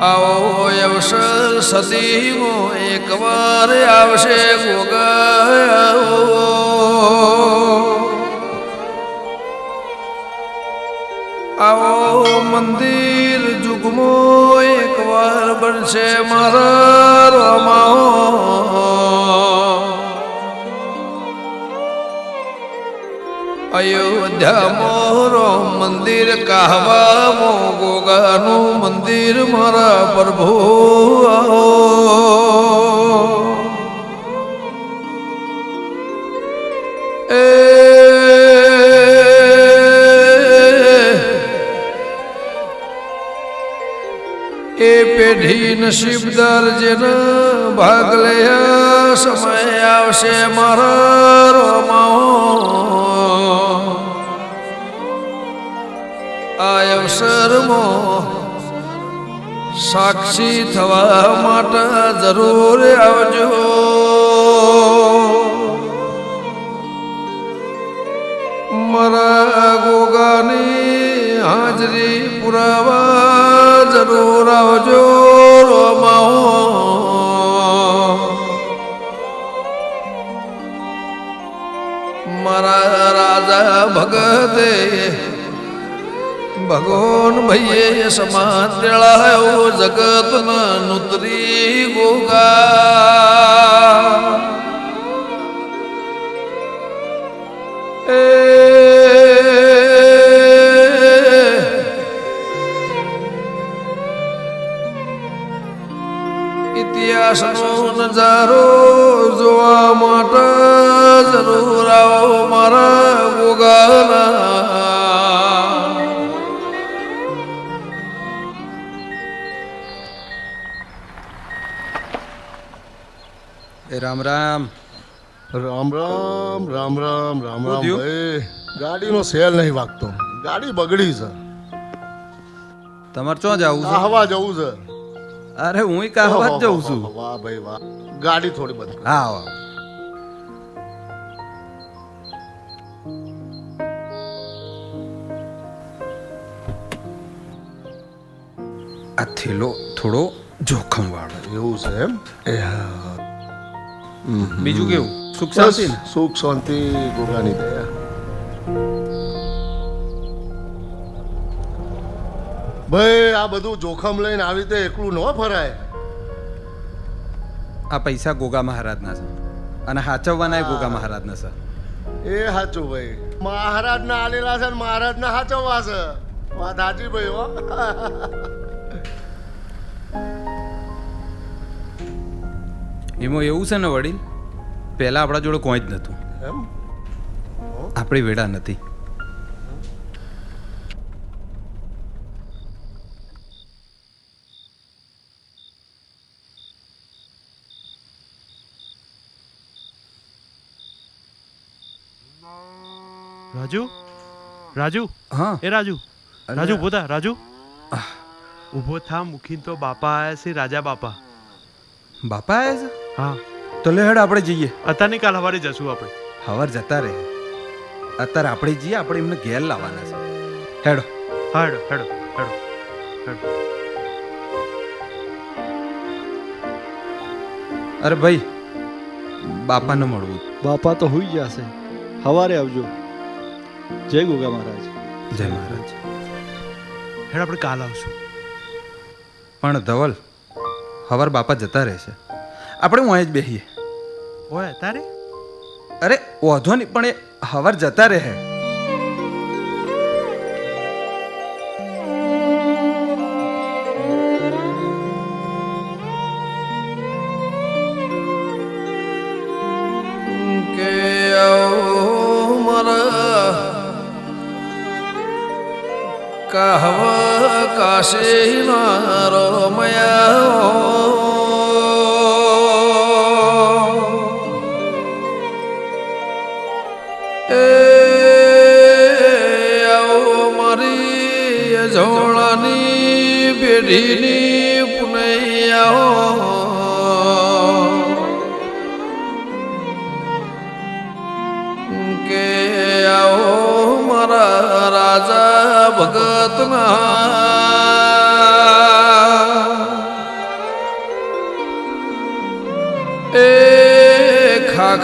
આવો અવસર સદીમાં એક વાર આવશે ગોગા આવો મંદિર જુગમો એક વાર બનશે મારા રમાઓ અયોધ્યામાં રામ મંદિર કહેવામાં ગોગાનું મંદિર મારા પ્રભુ એ પેઢી નસીબદાર જેને ભાગ લયા સમય આવશે મારા રોમાઓ આ અવસરમાં સાક્ષી થવા માટે જરૂર આવજો મારા ગોગાની હાજરી પુરાવા જરૂર આવજો રોમાઓ મારા રાજા ભગતે ભગવાન ભૈયે સમાજ તેળાયો જગત નુતરી ગોગા ઇતિહાસનો નજારો જોવા માટે જરૂર આવો મારા ગોગાના રામ રામ રામ રામ રામ રામ રામ રામ ભાઈ ગાડીનો સેલ નહીં વાગતો ગાડી બગડી છે તમારે ચો જવું છે હવા જવું છે અરે હું કાહવા જ જઉં છું વાહ ભાઈ વાહ ગાડી થોડી બદલ હા વાહ આ થેલો થોડો જોખમ વાળો એવું છે એમ એ બીજું કેવું સુખ શાંતિ ને સુખ શાંતિ ગોગાની દયા ભાઈ આ બધું જોખમ લઈને આવી રીતે એકલું ન ફરાય આ પૈસા ગોગા મહારાજના છે અને હાચવવાના ગોગા મહારાજના છે એ સાચું ભાઈ મહારાજના આલેલા છે મહારાજના હાચવવા છે વાત સાચી ભાઈ હો એમાં એવું છે ને વડીલ પહેલા આપણા જોડે કોઈ જ નતું એમ આપણી વેડા નથી રાજુ રાજુ હા એ રાજુ રાજુ ઉભો થા રાજુ ઉભો થા મુખીન તો બાપા આયા છે રાજા બાપા બાપા આવ્યા છે હા તો લે હેડ આપણે જઈએ અત્યારની કાલ સવારે જશું આપણે હવાર જતા રહે અત્યારે આપણે જઈએ આપણે એમને ઘેર લાવવાના છે હેડો હા હેડો હેડો હેડો હેડો અરે ભાઈ બાપાને મળવું બાપા તો હોઈ ગયા છે સવારે આવજો જય ગોગા મહારાજ જય મહારાજ હેડ આપણે કાલ આવશું પણ ધવલ હવાર બાપા જતા રહેશે આપણે હું અહીં જ બેસીએ ઓય તારે અરે વાંધો નહીં પણ એ હવાર જતા રહે કે આવો મારા કહવા કાશી ના રોમયા જોડાની પેઢીની પુનૈયાઓ કે આવો મારા રાજા ભગતના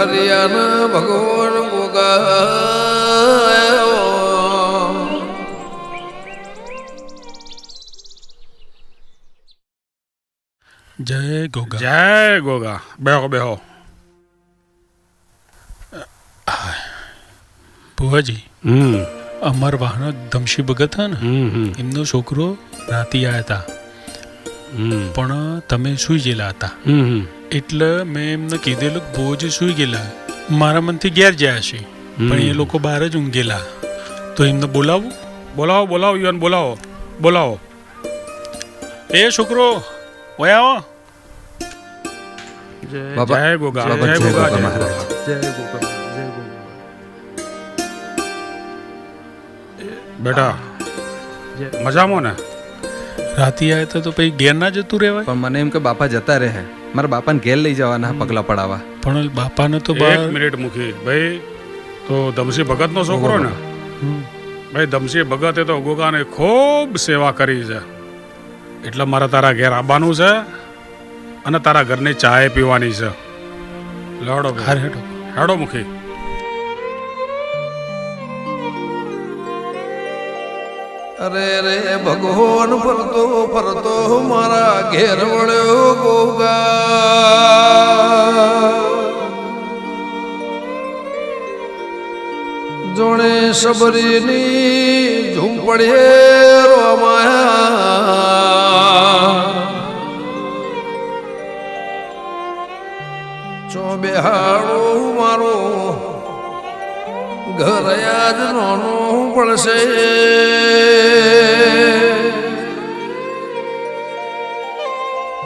હરિયાના ભગવાન ગોગાયો. જય ગોગા. જય ગોગા. બેહો બેહો. ભુવાજી, અમર વાહનો ધમશી ભગત હતા ને, એમનો છોકરો રાતી આવ્યા હતા, પણ તમે સુઈ ગયેલા હતા. એટલે મેં એમને કીધેલું કે ભુવાજી સુઈ ગયેલા, મારા મનથી ઘેર ગયા છે, પણ એ લોકો બહાર જ ઊંઘેલા. તો એમને બોલાવું? બોલાવો બોલાવો યુવાન, બોલાવો બોલાવો. એ છોકરો ઓય આવો. બાપા જય ગોગા. બાપા, જય જય ગોગા. ગોગા જય મહારાજ. ગોગા. જય ગોગા, જય ગોગા. બેટા મજામાં ને? રાતી આવ્યા હતા તો પછી ઘેર ના જતું રહેવાય? પણ મને એમ કે બાપા જતા રહે, મારા બાપાને ઘેર લઈ જવાના પગલા પડાવવા. પણ બાપાને તો એક બહાર. મિનિટ મૂકી ભાઈ. તો ધમસી ભગત નો છોકરો ને? ભાઈ ધમસી ભગતે તો ગોગાને ખૂબ સેવા કરી છે, એટલે મારે તારા ઘેર આવવાનું છે અને તારા ઘરની ચાય પીવાની છે. લડો હારે હેઠો. હેડો મુખી. અરે રે ભગવાન ફરતો ફરતો મારા ઘેર વળ્યો ગોગા. જોણે સબરીની ઝૂંપડીએ રોમાયા. ચો બેહાડો મારો ઘર યાદ નાનું પડશે.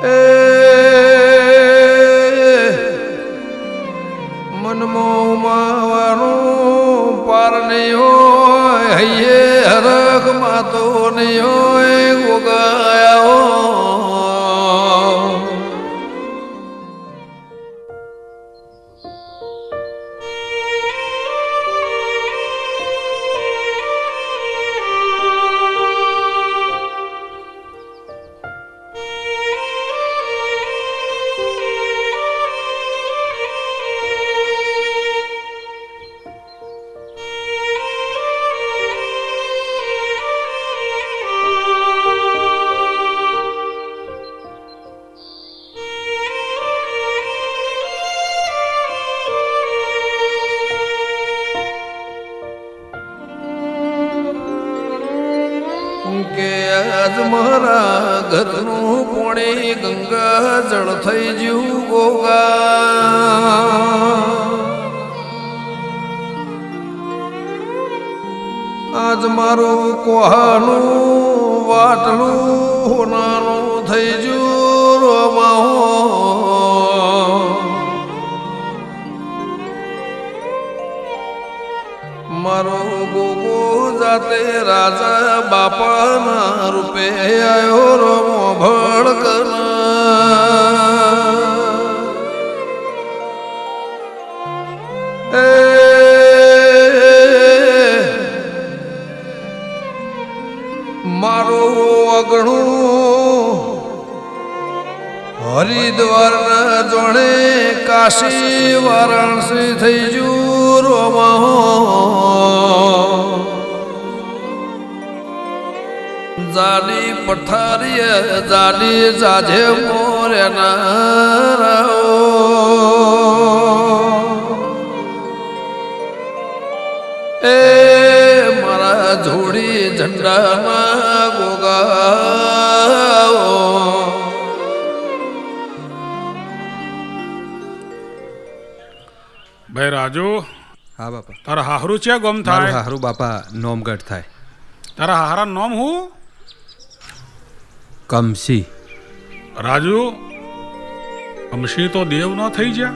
એ મનમાં માવાનું પાર નહીં હોય, હૈયે હરખ માતો નહીં હોય ગોગાયો. કે આજ મારા ઘરનું પોણી ગંગા જળ થઈ જ્યું ગોગા. આજ મારું કોહાનું વાટલું હોનાનું થઈ જ્યું રોમાહો. મારો ગોગો જાતે રાજા બાપાના રૂપે આયો રોમો ભડકન. એ મારો અગણું હરિદ્વારના જોડે કાશી વારાણસી થઈ જુ રોમા. જાડી પથારી જાડી જાજે મોરેના. એ મારા જોડી ઝંડાના ગોગા. ભાઈ રાજુ, હા બાપા. તારા હાહરું છે ગમ મારું થાય? હારું બાપા નોમગઢ થાય. તારા હાહરા નામ હું? કમસી. રાજુ, કમસી તો દેવ ન થઈ જા.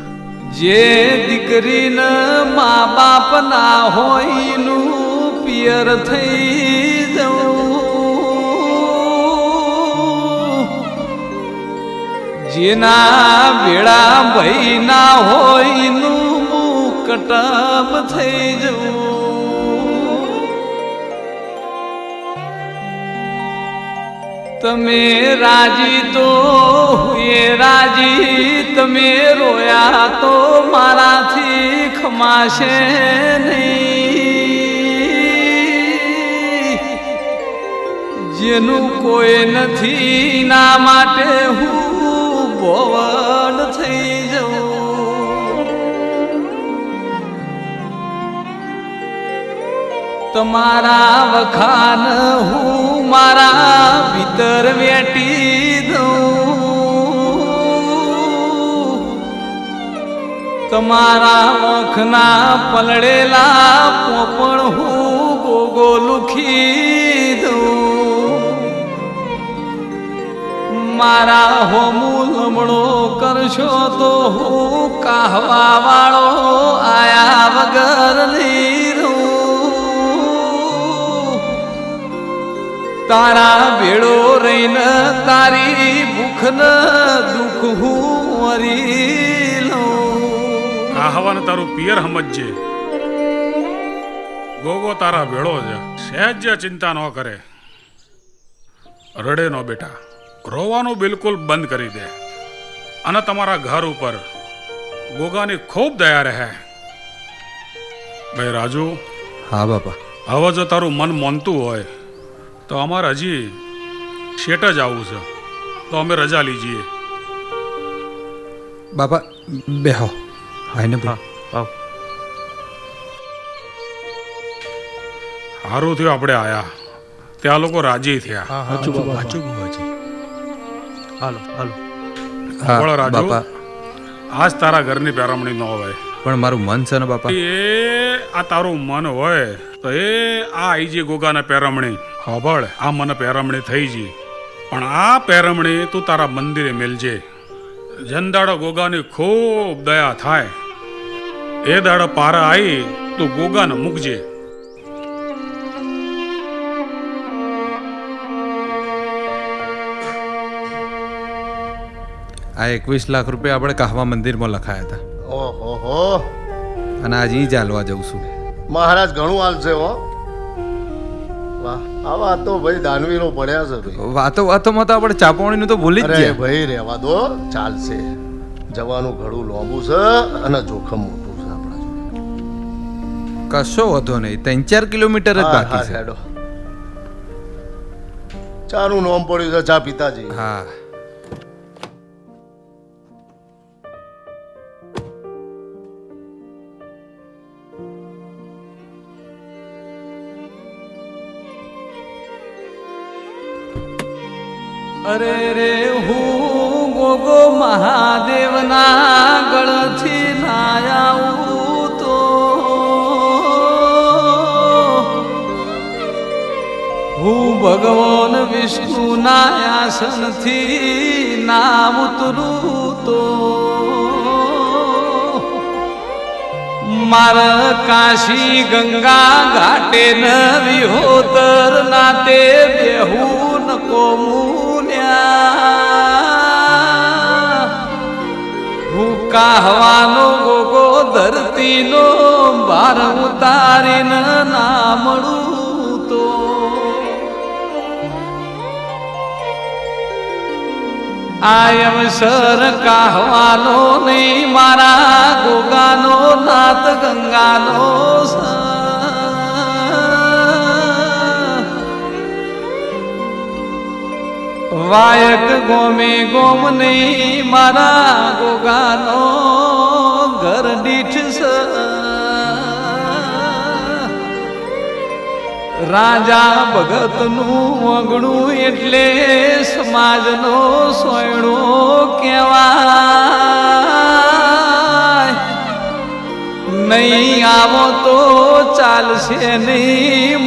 જે દીકરીના મા બાપ ના હોય નું પિયર થઈ જવું. જેના વેળા ભાઈ ના હોય નું મુકટમ થઈ જવું. તમે રાજી તો એ રાજી, તમે રોયા તો મારાથી ખમાશે નહીં. જેનું કોઈ નથી ના માટે હું ભોવડ થઈ જાઉં. તમારા વખાન હું મારા ભીતર વેટી દઉં. તમારા વખના પલળેલા પોપણ હું ગોગો લુખી દઉં. મારા હોમું લમણો કરશો તો હું કાહવા વાળો આયા વગર નહીં રહું. તારા ભેળો રહીને તારી ભૂખ ન દુઃખ હું વરી લઉં. કાહવાને તારું પિયર સમજજે. ગોગો તારા ભેળો છે, સહેજ ચિંતા ન કરે. રડે નો બેટા, રોવાનું બિલકુલ બંધ કરી દે. અને તમારા ઘર ઉપર ગોગાની ખૂબ દયા રહે. ભાઈ રાજુ, હા બાપા. હવે જો તારું મન માનતું હોય તો અમારે હજી શેટ જ આવવું છે, તો અમે રજા લીજીએ. બાપા બેહો. હાઈને હા આવ. સારું થયું આપણે આયા, ત્યાં લોકો રાજી થયા. સાચું બાપા. સાચું બુવાજી. હાલો હાલો. હા બોલો રાજુ. બાપા. આજ તારા ઘરની પેરમણી ન હોય. પણ મારું મન છે ને બાપા. એ આ તારું મન હોય તો એ આ આઈજી ગોગાને પેરમણી ખબર. આ મને પેરમણી થઈ જી, પણ આ પેરમણી તું તારા મંદિરે મેલજે. જનદાડો ગોગાની ખૂબ દયા થાય એ દાડો પારા આવી તું ગોગાને મૂકજે. આ 21 લાખ રૂપિયા આપણે કાહવા મંદિરમાં લખાયા હતા ઓહો હો, અને આજે ઈ જ હાલવા જઉં છું. મહારાજ ઘણું હાલશે હો. વાહ, આવા તો ભાઈ દાનવીરો પડ્યા છે ભાઈ. વાતો વાતોમાં તો આપણે ચાપવણીનું તો ભૂલી જ અરે ગયા. ભાઈ રહેવા દો, ચાલશે. જવાનું ઘણું લાંબુ છે અને જોખમ મોટું છે આપણા જોડે. કશો હતો નહીં, 3-4 કિલોમીટર જ હા, બાકી હા, છે. હેડો. ચાનું નામ પડ્યું છે ચા પિતાજી. હા. અરે રે હું ગોગો મહાદેવના ગળથી ના આવું તો હું ભગવાન વિષ્ણુના આસનથી ના ઉતરું તો મારા કાશી ગંગા ઘાટે ન વિહોતર નાતે બેહું નકો મુન્યા. હું કાહવાનો ગોગો ધરતીનો ભાર ઉતારીને ના મળું તો આયમ સર કાહવાનો નહીં, મારા ગોગાનો નાથ ગંગાનો વાયક ગોમે ગોમ નહીં, મારા ગોગાનો ઘર દીઠ રાજા ભગતનું વગણું એટલે સમાજનો સોયણો કહેવાય. નહીં આવો તો ચાલશે નહીં.